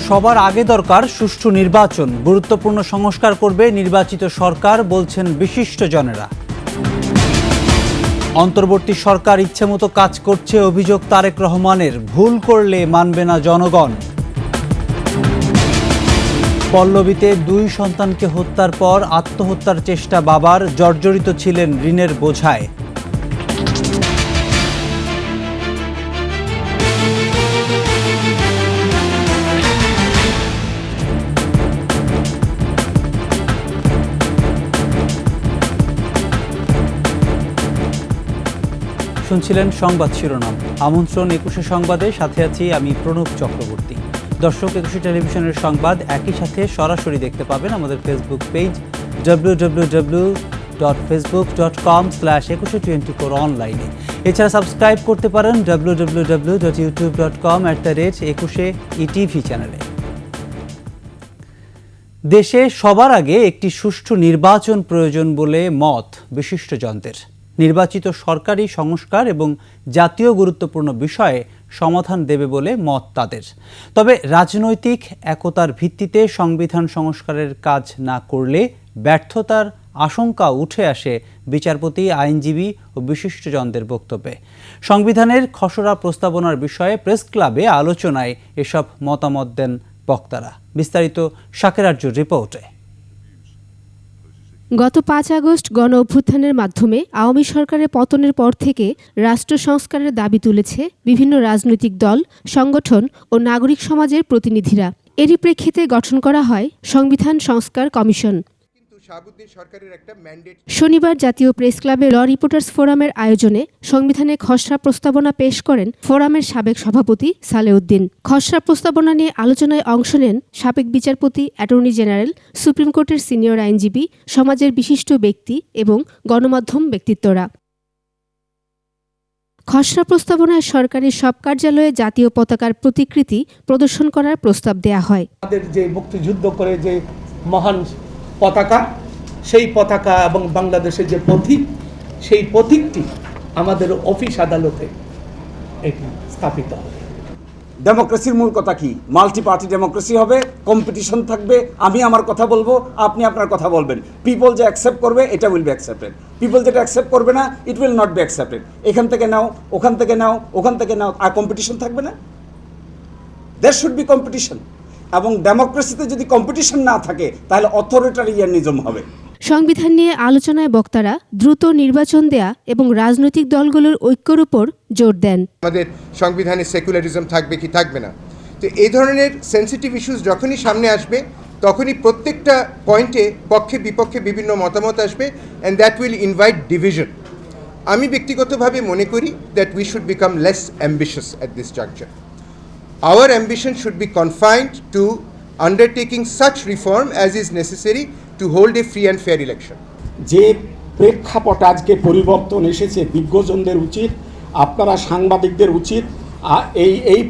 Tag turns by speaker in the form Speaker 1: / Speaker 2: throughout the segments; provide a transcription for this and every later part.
Speaker 1: সবার আগে দরকার সুষ্ঠু নির্বাচন, গুরুত্বপূর্ণ সংস্কার করবে নির্বাচিত সরকার, বলছেন বিশিষ্টজনেরা। অন্তর্বর্তী সরকার ইচ্ছেমতো কাজ করছে অভিযোগ তারেক রহমানের, ভুল করলে মানবে না জনগণ। পল্লবীতে 2 সন্তানকে হত্যার পর আত্মহত্যার চেষ্টা বাবার, জর্জরিত ছিলেন ঋণের বোঝায়। শুনছিলেন সংবাদ শিরোনাম। আমন্ত্রণ 21শে সংবাদে, সাথে আছি আমি প্রণব চক্রবর্তী। দর্শক, 21শে টেলিভিশনের সংবাদ একই সাথে সরাসরি দেখতে পাবেন আমাদের ফেসবুক পেজ www.facebook.com/2124 অনলাইনে। এছাড়া সাবস্ক্রাইব করতে পারেন www.youtube.com/21ETV চ্যানেলে। দেশে সবার আগে একটি সুষ্ঠু নির্বাচন প্রয়োজন বলে মত বিশিষ্টজনদের। নির্বাচিত সরকারি সংস্কার এবং জাতীয় গুরুত্বপূর্ণ বিষয়ে সমাধান দেবে বলে মত তাদের। তবে রাজনৈতিক একতার ভিত্তিতে সংবিধান সংস্কারের কাজ না করলে ব্যর্থতার আশঙ্কা উঠে আসে বিচারপতি, আইনজীবী ও বিশিষ্টজনদের বক্তব্যে। সংবিধানের খসড়া প্রস্তাবনার বিষয়ে প্রেস ক্লাবে আলোচনায় এসব মতামত দেন বক্তারা। বিস্তারিত শাকের আরজুর রিপোর্টে।
Speaker 2: গত 5 আগস্ট গণ অভ্যুত্থানের মাধ্যমে আওয়ামী সরকারের পতনের পর থেকে রাষ্ট্র সংস্কারের দাবি তুলেছে বিভিন্ন রাজনৈতিক দল, সংগঠন ও নাগরিক সমাজের প্রতিনিধিরা। এরই প্রেক্ষিতে গঠন করা হয় সংবিধান সংস্কার কমিশন। শনিবার জাতীয় প্রেস ক্লাবে ল রিপোর্টার্স ফোরামের আয়োজনে সংবিধানের খসড়া প্রস্তাবনা পেশ করেন ফোরামের সাবেক সভাপতি সালেউদ্দিন। খসড়া প্রস্তাবনা নিয়ে আলোচনায় অংশ নেন সাবেক বিচারপতি, অ্যাটর্নি জেনারেল, সুপ্রিম কোর্টের সিনিয়র আইনজীবী, সমাজের বিশিষ্ট ব্যক্তি এবং গণমাধ্যম ব্যক্তিত্বরা। খসড়া প্রস্তাবনায় সরকারি সব কার্যালয়ে জাতীয় পতাকার প্রতিকৃতি প্রদর্শন করার প্রস্তাব দেয়া হয়।
Speaker 3: আমাদের যে মুক্তিযুদ্ধ করে যে মহান পতাকা, সেই পতাকা এবং বাংলাদেশের যে প্রতীক, সেই প্রতীকটি আমাদের অফিস আদালতে এটি স্থাপিত হবে।
Speaker 4: ডেমোক্রেসির মূল কথা কি? মাল্টি পার্টি ডেমোক্রেসি হবে, কম্পিটিশন থাকবে, আমি আমার কথা বলবো, আপনি আপনার কথা বলবেন। পিপল যে অ্যাকসেপ্ট করবে এটা উইল বি অ্যাকসেপ্টেড, পিপল যেটা অ্যাকসেপ্ট করবে না it will not be accepted. এখান থেকে নাও, ওখান থেকে নাও, ওখান থেকে নাও, আর কম্পিটিশন থাকবে না। There should be competition. এবং ডেমোক্রেসিতে যদি কম্পিটিশন না থাকে তাহলে অথরিটারিয়ানিজম হবে।
Speaker 2: সংবিধান নিয়ে আলোচনায় বক্তারা দ্রুত নির্বাচন দেয়া এবং রাজনৈতিক দলগুলোর ঐক্যের উপর জোর দেন।
Speaker 5: আমাদের সংবিধানে সেকুলারিজম থাকবে কি থাকবে না, তো এই ধরনের সেন্সিটিভ ইস্যুস যখনই সামনে আসবে তখনই প্রত্যেকটা পয়েন্টে পক্ষে বিপক্ষে বিভিন্ন মতামত আসবে, and that will invite division. আমি ব্যক্তিগতভাবে মনে করি that we should become less ambitious at this juncture. Our ambition should be confined to undertaking such reform as is necessary to hold a free and fair election.
Speaker 6: যে প্রেক্ষাপট আজকে পরিবর্তন এসেছে, বিজ্ঞজনদের উচিত, আপনারা সাংবাদিকদের উচিত এই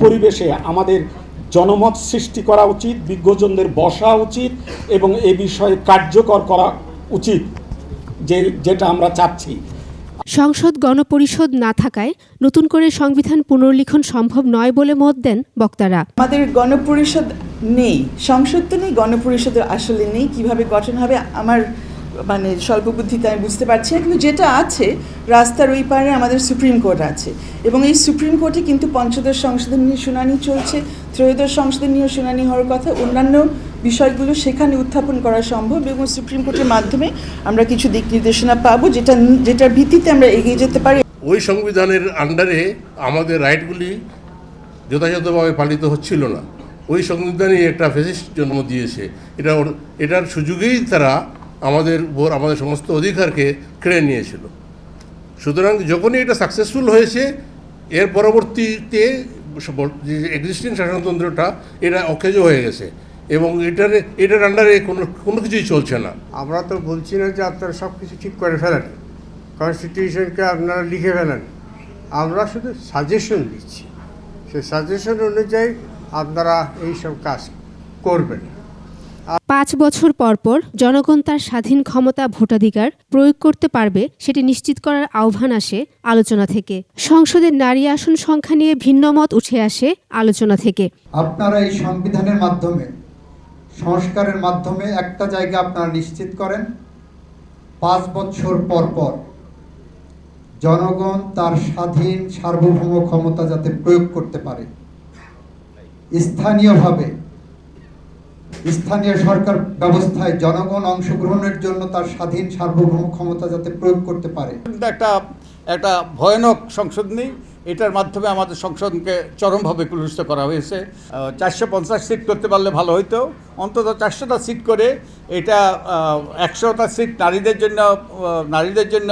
Speaker 6: পরিবেশে আমাদের জনমত সৃষ্টি করা উচিত, বিজ্ঞজনদের বসা উচিত এবং এ বিষয়ে কার্যকর করা উচিত, যেটা আমরা চাচ্ছি।
Speaker 2: সংসদ গণপরিষদ না থাকায় নতুন করে সংবিধান পুনর্লিখন সম্ভব নয় বলে মত দেন বক্তারা।
Speaker 7: আমাদের গণপরিষদ নেই, সংসদ তো নেই, গণপরিষদের আসলে নেই। কিভাবে গঠন হবে আমার স্বল্প বুদ্ধিতে আমি বুঝতে পারছি না, কিন্তু যেটা আছে রাস্তার ওই পারে আমাদের সুপ্রিম কোর্ট আছে এবং এই সুপ্রিম কোর্টে কিন্তু পঞ্চদশ সংশোধন নিয়ে শুনানি চলছে, ত্রয়োদশ সংশোধন নিয়ে শুনানি হওয়ার কথা, অন্যান্য বিষয়গুলো সেখানে উত্থাপন করা সম্ভব এবং সুপ্রিম কোর্টের মাধ্যমে আমরা কিছু দিক নির্দেশনা পাবো যেটার ভিত্তিতে আমরা এগিয়ে যেতে পারি।
Speaker 8: ওই সংবিধানের আন্ডারে আমাদের রাইটগুলি যথাযথভাবে পালিত হচ্ছিল না। ওই সংবিধানই একটা ফেসিস্ট জন্ম দিয়েছে। এটার সুযোগেই তারা আমাদের উপর আমাদের সমস্ত অধিকারকে কেড়ে নিয়েছিল। সুতরাং যখনই এটা সাকসেসফুল হয়েছে, এর পরবর্তীতে এক্সিস্টিং শাসনতন্ত্রটা এটা অকেজ হয়ে গেছে এবং এটার আন্ডারে কোনো কিছুই চলছে না।
Speaker 9: আমরা তো বলছি না যে আপনারা সব কিছু ঠিক করে ফেলেন, কনস্টিটিউশনকে আপনারা লিখে ফেলেন, আমরা শুধু সাজেশন দিচ্ছি। সেই সাজেশন অনুযায়ী আপনারা এইসব কাজ করবেন।
Speaker 2: 5 বছর পর পর জনগণ তার স্বাধীন ক্ষমতা ভোটাধিকার প্রয়োগ করতে পারবে সেটি নিশ্চিত করার আহ্বান আসে আলোচনা থেকে। সংসদের নারী আসন সংখ্যা নিয়ে ভিন্নমত উঠে আসে আলোচনা থেকে।
Speaker 10: আপনারা এই সংবিধানের মাধ্যমে, সংস্কারের মাধ্যমে একটা জায়গা আপনারা নিশ্চিত করেন, 5 বছর পর পর জনগণ তার স্বাধীন সার্বভৌম ক্ষমতা যাতে প্রয়োগ করতে পারে, স্থানীয় সরকার ব্যবস্থায় জনগণ অংশগ্রহণের জন্য তার স্বাধীন সার্বভৌম ক্ষমতা যাতে প্রয়োগ করতে পারে।
Speaker 4: একটা ভয়ানক সংশোধনী, এটার মাধ্যমে আমাদের সংসদকে চরমভাবে কুলুষিত করা হয়েছে। 450 সিট করতে পারলে ভালো হইতো, অন্তত 400টা সিট করে এটা 100টা সিট নারীদের জন্য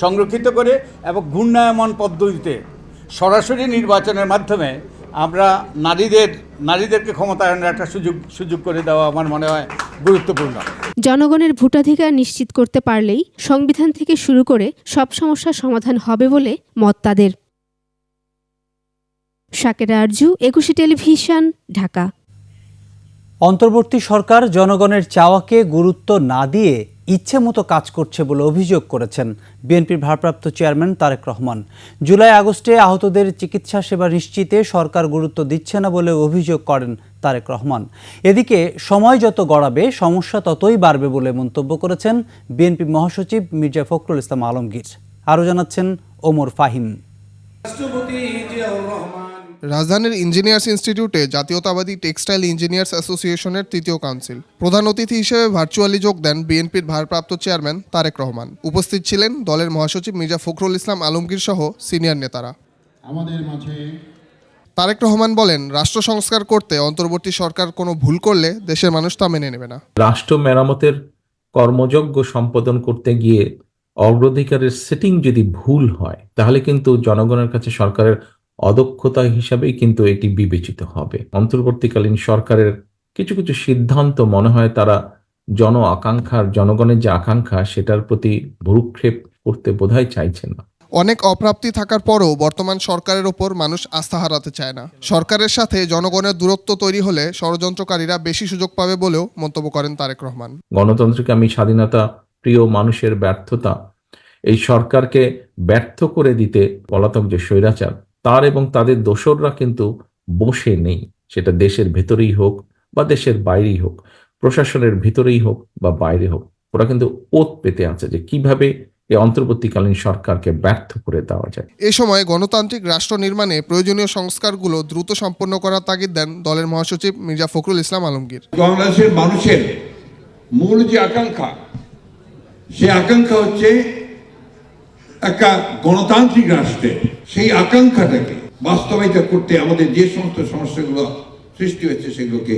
Speaker 4: সংরক্ষিত করে এবং ঘূর্ণায়মান পদ্ধতিতে সরাসরি নির্বাচনের মাধ্যমে আমরা নারীদেরকে ক্ষমতায়নের একটা সুযোগ করে দেওয়া আমার মনে হয় গুরুত্বপূর্ণ।
Speaker 2: জনগণের ভোটাধিকার নিশ্চিত করতে পারলেই সংবিধান থেকে শুরু করে সব সমস্যার সমাধান হবে বলে মত তাদের। শাকেরা আরজু, 21 টেলিভিশন, ঢাকা।
Speaker 1: অন্তর্বর্তী সরকার জনগণের চাওয়াকে গুরুত্ব না দিয়ে ইচ্ছে মতো কাজ করছে বলে অভিযোগ করেছেন বিএনপির ভারপ্রাপ্ত চেয়ারম্যান তারেক রহমান। জুলাই আগস্টে আহতদের চিকিৎসা সেবা নিশ্চিতে সরকার গুরুত্ব দিচ্ছে না বলে অভিযোগ করেন তারেক রহমান। এদিকে সময় যত গড়াবে সমস্যা ততই বাড়বে বলে মন্তব্য করেছেন বিএনপি মহাসচিব মির্জা ফখরুল ইসলাম আলমগীর। আরও জানাচ্ছেন ওমর ফাহিম।
Speaker 11: রাজধানীর ইঞ্জিনিয়ার্স ইনস্টিটিউটে জাতীয়তাবাদী টেক্সটাইল ইঞ্জিনিয়ার্স অ্যাসোসিয়েশনের তৃতীয় কাউন্সিল। প্রধান অতিথি হিসেবে ভার্চুয়ালি যোগ দেন বিএনপির ভারপ্রাপ্ত চেয়ারম্যান তারেক রহমান। উপস্থিত ছিলেন দলের মহাসচিব মির্জা ফখরুল ইসলাম আলমগীর সহ সিনিয়র নেতারা। তারেক রহমান বলেন, রাষ্ট্র সংস্কার করতে অন্তর্বর্তী সরকার কোনো ভুল করলে দেশের মানুষ তা মেনে নেবে না।
Speaker 12: রাষ্ট্র মেরামতের কর্মযজ্ঞ সম্পাদন করতে গিয়ে অগ্রাধিকারের সেটিং যদি ভুল হয় তাহলে কিন্তু জনগণের কাছে সরকারের অদক্ষতা হিসাবেই কিন্তু এটি বিবেচিত হবে। অন্তর্বর্তীকালীন সরকারের কিছু কিছু সিদ্ধান্ত মনে হয় তারা জনগণের যে আকাঙ্ক্ষা সেটার প্রতি ভ্রুক্ষেপ করতে বোধহয় চাইছে না।
Speaker 11: অনেক অপ্রাপ্তি থাকার পরও বর্তমান সরকারের ওপর মানুষ আস্থা হারাতে চায় না। সরকারের সাথে জনগণের দূরত্ব তৈরি হলে ষড়যন্ত্রকারীরা বেশি সুযোগ পাবে বলেও মন্তব্য করেন তারেক রহমান।
Speaker 12: গণতন্ত্রকামী স্বাধীনতা প্রিয় মানুষের ব্যর্থতা এই সরকারকে ব্যর্থ করে দিতে পলাতক যে স্বৈরাচার তার এবং তাদের দোসররা কিন্তু বসে নেই, সেটা দেশের ভেতরেই হোক বা দেশের বাইরেই হোক, প্রশাসনের ভিতরেই হোক বা বাইরে হোক, ওরা কিন্তু ওত পেতে আছে যে কিভাবে এই অন্তর্বর্তীকালীন সরকারকে ব্যর্থ করে দেওয়া যায়।
Speaker 11: এ সময় গণতান্ত্রিক রাষ্ট্র নির্মাণে প্রয়োজনীয় সংস্কারগুলো দ্রুত সম্পন্ন করার তাগিদ দেন দলের মহাসচিব মির্জা ফখরুল ইসলাম আলমগীর।
Speaker 13: বাংলাদেশের মানুষের মূল যে আকাঙ্ক্ষা, সে আকাঙ্ক্ষা হচ্ছে একটা গণতান্ত্রিক রাষ্ট্রে। সেই আকাঙ্ক্ষাটাকে বাস্তবায়িত করতে আমাদের যে সমস্ত সমস্যাগুলো সৃষ্টি হয়েছে সেগুলোকে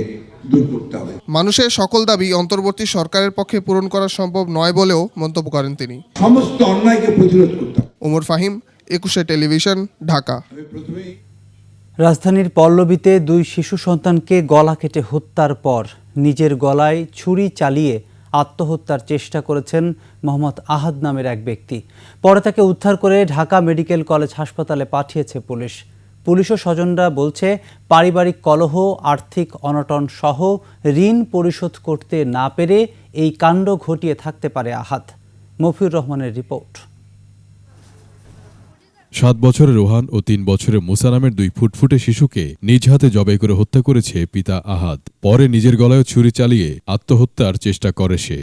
Speaker 13: দূর করতে হবে।
Speaker 11: মানুষের সকল দাবি অন্তর্বর্তী সরকারের পক্ষে পূরণ করা সম্ভব নয় বলেও মন্তব্য করেন তিনি।
Speaker 13: সমস্ত অন্যায়কে প্রতিরোধ করতে হবে।
Speaker 11: ওমর ফাহিম, 21 টেলিভিশন, ঢাকা।
Speaker 1: রাজধানীর পল্লবীতে 2 শিশু সন্তানকে গলা কেটে হত্যার পর নিজের গলায় ছুরি চালিয়ে আত্মহত্যার চেষ্টা করেছেন মোহাম্মদ আহাদ নামের এক ব্যক্তি। পরে তাকে উদ্ধার করে ঢাকা মেডিকেল কলেজ হাসপাতালে পাঠিয়েছে পুলিশ। পুলিশ ও স্বজনরা বলছে, পারিবারিক কলহ, আর্থিক অনটন সহ ঋণ পরিশোধ করতে না পেরে এই কাণ্ড ঘটিয়ে থাকতে পারে আহাদ। মফিউর রহমানের রিপোর্ট।
Speaker 14: 7 বছরের রোহান ও 3 বছরের মুসা নামের 2 ফুটফুটে শিশুকে নিজ হাতে জবাই করে হত্যা করেছে পিতা আহাদ। পরে নিজের গলায় ছুরি চালিয়ে আত্মহত্যার চেষ্টা করে সে।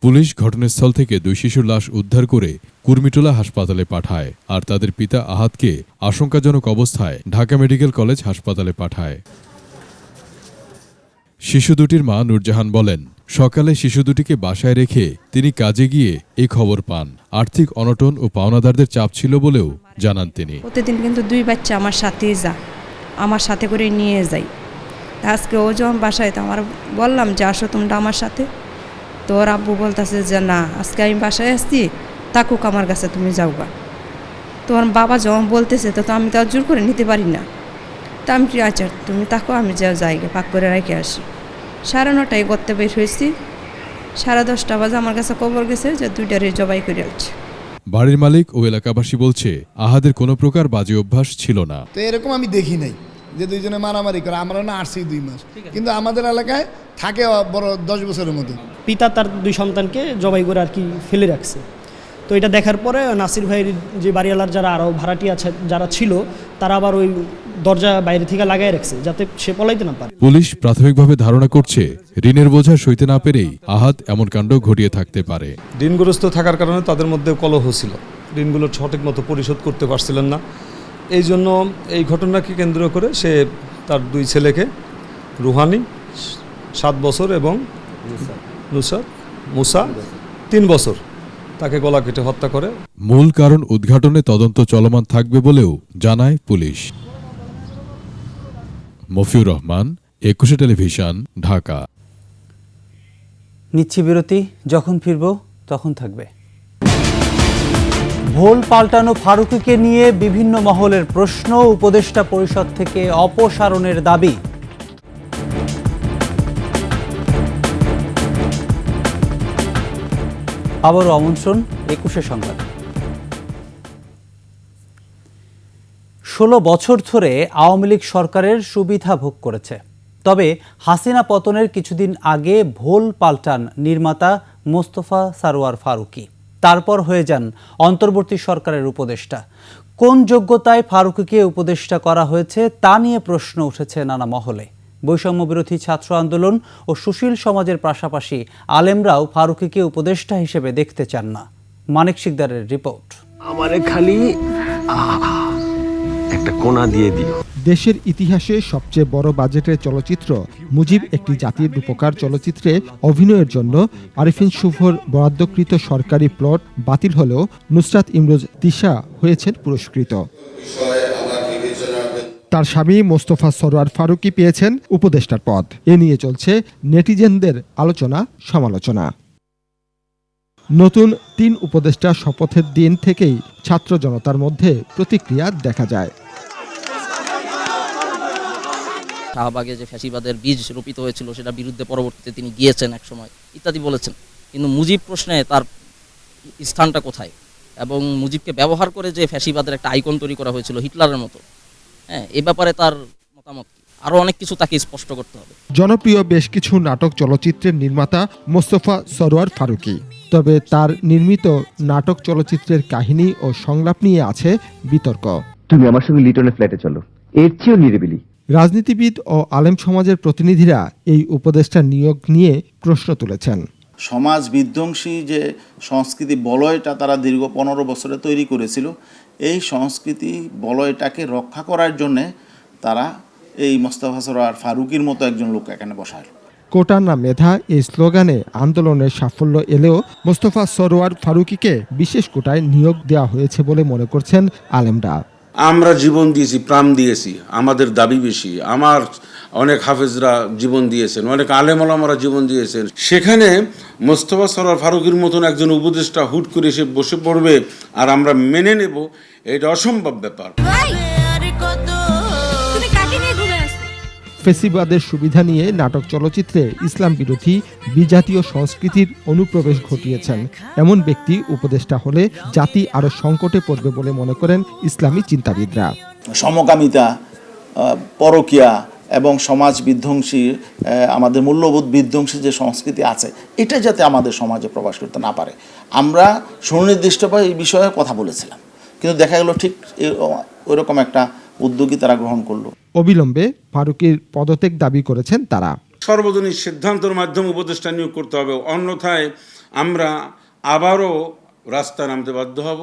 Speaker 14: পুলিশ ঘটনাস্থল থেকে 2 শিশুর লাশ উদ্ধার করে কুর্মিটোলা হাসপাতালে পাঠায় আর তাদের পিতা আহাদকে আশঙ্কাজনক অবস্থায় ঢাকা মেডিকেল কলেজ হাসপাতালে পাঠায়। শিশু দুটির মা নূরজাহান বলেন, সকালে শিশু দুটিকে বাসায় রেখে তিনি কাজে গিয়ে এই খবর পান। আর্থিক অনটন ও পাওনাদারদের চাপ ছিল বলেও জানান তিনি।
Speaker 15: প্রতিদিন কিন্তু 2 বাচ্চা আমার সাথেই আমার সাথে করে নিয়ে যাই। আজকে ও যখন বাসায় তো আমার বললাম যে আসো তোমরা আমার সাথে, তো ওর আব্বু বলতেছে যে না, আজকে আমি বাসায় আসছি, তাকুক আমার কাছে তুমি যাওগা। তো ওর বাবা যখন বলতেছে তো আমি তো জোর করে নিতে পারি না। তা আমি আচ্ছা তুমি তাকো, আমি যাই পাক করে রেখে আসি। 9:30 করতে বের হয়েছি, 10:30 বাজে আমার কাছে খবর গেছে যে 2টারে জবাই করে আছে।
Speaker 14: বাড়ির মালিক ও এলাকাবাসী বলছে, আহাদের কোনো প্রকার বাজে অভ্যাস ছিল না।
Speaker 16: তো এরকম আমি দেখি নাই যে দুইজনে মারামারি করে, আমরা না আসছি 2 মাস, কিন্তু আমাদের এলাকায় থাকে বড় 10 বছরের মতো।
Speaker 17: পিতা তার 2 সন্তানকে জবাই করে আর কি ফেলে রাখছে। তো এটা দেখার পরে নাসির ভাইয়ের যে বাড়িওয়ালার যারা আরও ভাড়াটি আছে যারা ছিল, তারা আবার ওই দরজা বাইরে থেকে লাগাই রাখছে যাতে সে পলাইতে না পারে।
Speaker 14: পুলিশ প্রাথমিকভাবে ধারণা করছে ঋণের বোঝা সইতে না পেরেই আহাদ এমন কাণ্ড ঘটিয়ে থাকতে পারে।
Speaker 18: ঋণগ্রস্ত থাকার কারণে তাদের মধ্যে কলহ ছিল, ঋণগুলো সঠিক মতো পরিশোধ করতে পারছিলেন না। এই জন্য এই ঘটনাকে কেন্দ্র করে সে তার 2 ছেলেকে, রুহানি 7 বছর এবং মুসা 3 বছর, তাকে গলা কেটে হত্যা করে।
Speaker 14: মূল কারণ উদ্ঘাটনে তদন্ত চলমান থাকবে বলেও জানায় পুলিশ। মফিউর রহমান, 21 টেলিভিশন, ঢাকা।
Speaker 1: নিচ্ছি বিরতি, যখন ফিরব তখন থাকবে। ভোল পাল্টানো ফারুকীকে নিয়ে বিভিন্ন মহলের প্রশ্ন, উপদেষ্টা পরিষদ থেকে অপসারণের দাবি। আবারও আমন্ত্রণ 21 সংবাদ। 16 বছর ধরে আওয়ামী লীগ সরকারের সুবিধা ভোগ করেছে। তবে হাসিনা পতনের কিছুদিন আগে ভোল পাল্টান নির্মাতা মোস্তফা সারোয়ার ফারুকী, তারপর হয়ে যান অন্তর্বর্তী সরকারের উপদেষ্টা। কোন যোগ্যতায় ফারুকীকে উপদেষ্টা করা হয়েছে তা নিয়ে প্রশ্ন উঠেছে নানা মহলে। বৈষম্য বিরোধী ছাত্র আন্দোলন ও সুশীল সমাজের পাশাপাশি আলেমরাও ফারুকীকে উপদেষ্টা হিসেবে দেখতে চান না। মানিক শিকদারের রিপোর্ট।
Speaker 19: আমারে খালি একটা কোণা দিয়ে দিও।
Speaker 20: দেশের ইতিহাসে সবচেয়ে বড় বাজেটের চলচ্চিত্র মুজিব একটি জাতির রূপকার চলচ্চিত্রে অভিনয়ের জন্য আরিফিন শুভর বরাদ্দকৃত সরকারি প্লট বাতিল হলেও নুসরাত ইমরোজ তিশা হয়েছেন পুরস্কৃত। তার স্বামী মোস্তফা সরোয়ার ফারুকী পেয়েছেন উপদেষ্টার পদ। এ নিয়ে চলছে নেটিজেনদের আলোচনা সমালোচনা। নতুন 3 উপদেষ্টা শপথের দিন থেকেই ছাত্র জনতার মধ্যে প্রতিক্রিয়া দেখা যায়।
Speaker 21: শাহবাগে যে ফ্যাসিবাদের বীজ রোপিত হয়েছিল সেটা বিরুদ্ধে পরবর্তীতে তিনি গিয়েছেন এক সময় ইত্যাদি বলেছেন, কিন্তু মুজিব প্রশ্নে তার স্থানটা কোথায়? এবং মুজিবকে ব্যবহার করে যে ফ্যাসিবাদের একটা আইকন তৈরি করা হয়েছিল হিটলারের মতো, হ্যাঁ, এ ব্যাপারে তার মতামত কি? আরও অনেক কিছু তাকে স্পষ্ট করতে হবে।
Speaker 20: জনপ্রিয় বেশ কিছু নাটক চলচ্চিত্রের নির্মাতা মোস্তফা সরোয়ার ফারুকী, তবে তার নির্মিত নাটক চলচ্চিত্রের কাহিনী ও সংলাপ নিয়ে আছে বিতর্ক।
Speaker 19: তুমি আমার সঙ্গে লিটনের ফ্ল্যাটে চলো, এর চেয়েও নিরিবিলি।
Speaker 20: রাজনীতিবিদ ও আলেম সমাজের প্রতিনিধিরা এই উপদেষ্টা নিয়োগ নিয়ে প্রশ্ন তুলেছেন।
Speaker 22: সমাজ বিধ্বংসী যে সংস্কৃতি বলয়টা তারা দীর্ঘ 15 বছরে তৈরি করেছিল, এই সংস্কৃতি বলয়টাকে রক্ষা করার জন্যে তারা এই মোস্তফা সরোয়ার ফারুকীর মতো একজন লোক এখানে বসায়।
Speaker 20: কোটা না মেধা এই স্লোগানে আন্দোলনের সাফল্য এলেও মোস্তফা সরোয়ার ফারুকীকে বিশেষ কোটায় নিয়োগ দেওয়া হয়েছে বলে মনে করছেন আলেমরা।
Speaker 23: আমরা জীবন দিয়েছি, প্রাণ দিয়েছি, আমাদের দাবি বেশি। আমার অনেক হাফেজরা জীবন দিয়েছেন, অনেক আলেম ওলামারা জীবন দিয়েছেন। সেখানে মোস্তফা সরোয়ার ফারুকীর মতন একজন উপদেষ্টা হুট করে এসে বসে পড়বে আর আমরা মেনে নেব, এটা অসম্ভব ব্যাপার।
Speaker 20: ফেসিবাদের সুবিধা নিয়ে নাটক চলচ্চিত্রে ইসলাম বিরোধী বিজাতীয় সংস্কৃতির অনুপ্রবেশ ঘটিয়েছেন এমন ব্যক্তি উপদেষ্টা হলে জাতি আরো সংকটে পড়বে বলে মনে করেন ইসলামী চিন্তাবিদরা।
Speaker 22: সমকামিতা, পরকীয়া এবং সমাজ বিধ্বংসী, আমাদের মূল্যবোধ বিধ্বংসী যে সংস্কৃতি আছে, এটা যাতে আমাদের সমাজে প্রকাশ করতে না পারে, আমরা সুনির্দিষ্টভাবে এই বিষয়ে কথা বলেছিলাম, কিন্তু দেখা গেল ঠিক ওইরকম একটা উদ্যোগই তারা গ্রহণ করলো।
Speaker 20: অবিলম্বে ফারুকীর পদত্যাগ দাবি করেছেন তারা।
Speaker 23: সর্বজনীন সিদ্ধান্তের মাধ্যমে উপদেষ্টা নিয়োগ করতে হবে, অন্যথায় আমরা আবারও রাস্তায় নামতে বাধ্য হব।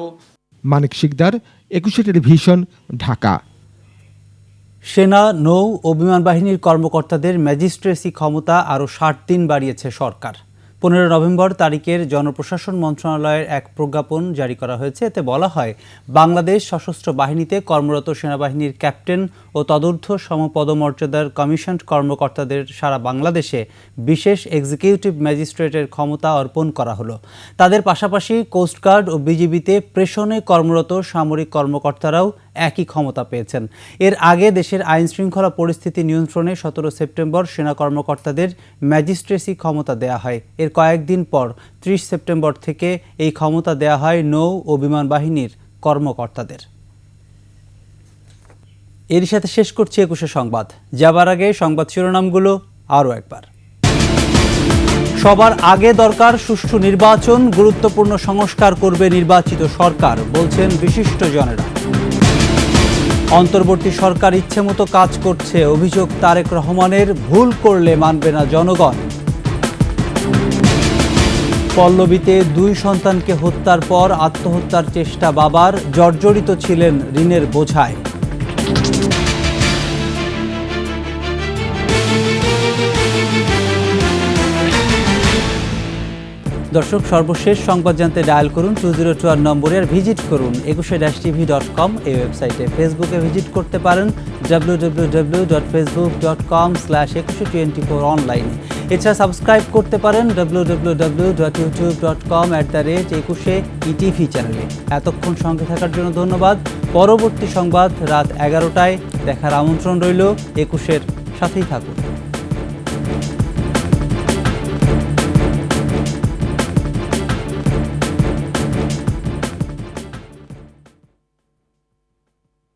Speaker 20: মানিক শিকদার, 21 টেলিভিশন, ঢাকা।
Speaker 1: সেনা, নৌ ও বিমান বাহিনীর কর্মকর্তাদের ম্যাজিস্ট্রেসি ক্ষমতা আরও 60 দিন বাড়িয়েছে সরকার। 15 নভেম্বর তারিখের জনপ্রশাসন মন্ত্রণালয়ের এক প্রজ্ঞাপন জারি করা হয়েছে। এতে বলা হয়, বাংলাদেশ সশস্ত্র বাহিনীতে কর্মরত সেনাবাহিনীর ক্যাপ্টেন ও তদূর্ধ্ব সমপদমর্যাদার কমিশনড কর্মকর্তাদের সারা বাংলাদেশে বিশেষ এক্সিকিউটিভ ম্যাজিস্ট্রেটের ক্ষমতা অর্পণ করা হলো। তাদের পাশাপাশি কোস্টগার্ড ও বিজিবিতে প্রেষণে কর্মরত সামরিক কর্মকর্তারাও একই ক্ষমতা পেয়েছেন। এর আগে দেশের আইন শৃঙ্খলা পরিস্থিতি নিয়ন্ত্রণে 17 সেপ্টেম্বর সেনা কর্মকর্তাদের ম্যাজিস্ট্রেসি ক্ষমতা দেয়া হয়। এর কয়েকদিন পর 30 সেপ্টেম্বর থেকে এই ক্ষমতা দেয়া হয় নৌ ও বিমান বাহিনীর কর্মকর্তাদের। এরই সাথে শেষ করছি 21 সংবাদ। যাবার আগে সংবাদ শিরোনামগুলো আরও একবার। সবার আগে দরকার সুষ্ঠু নির্বাচন, গুরুত্বপূর্ণ সংস্কার করবে নির্বাচিত সরকার, বলছেন বিশিষ্টজনেরা। অন্তর্বর্তী সরকার ইচ্ছেমতো কাজ করছে, অভিযোগ তারেক রহমানের, ভুল করলে মানবে না জনগণ। পল্লবীতে 2 সন্তানকে হত্যার পর আত্মহত্যার চেষ্টা বাবার, জর্জরিত ছিলেন ঋণের বোঝায়। দর্শক, সর্বশেষ সংবাদ জানতে ডায়াল করুন 2024 নম্বরে, আর ভিজিট করুন 21-tv.com এই ওয়েবসাইটে। ফেসবুকে ভিজিট করতে পারেন www.facebook.com/2124 অনলাইনে। এছাড়া সাবস্ক্রাইব করতে পারেন www.youtube.com/21etv চ্যানেলে। এতক্ষণ সঙ্গে থাকার জন্য ধন্যবাদ। পরবর্তী সংবাদ রাত 11টায় দেখার আমন্ত্রণ রইল। 21-এর সাথেই থাকুন।